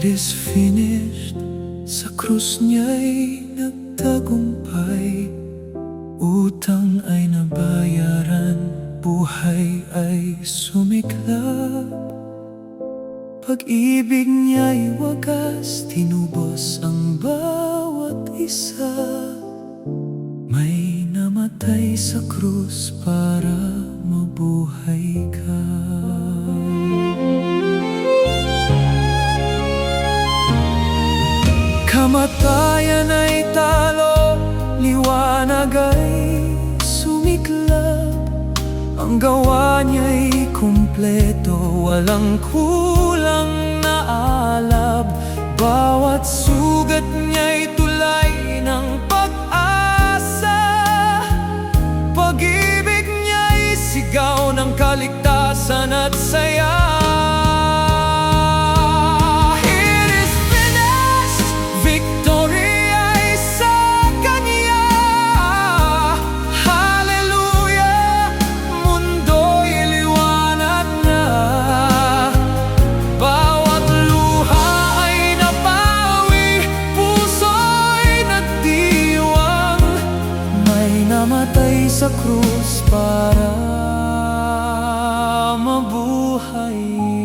It is finished. Sa krus niya'y nagtagumpay. Utang ay nabayaran, buhay ay sumiklab. Pag-ibig niya'y wagas, tinubos ang bawat isa. May namatay sa krus para mabuhay ka. Kamatayan ay talo, liwanag ay sumiklab. Ang gawa niya'y kumpleto, walang kulang na alab. Bawat sugat niya'y tulay ng pag-asa. Pag-ibig niya'y sigaw ng kaligtasan at saya. Namatay sa krus para mabuhay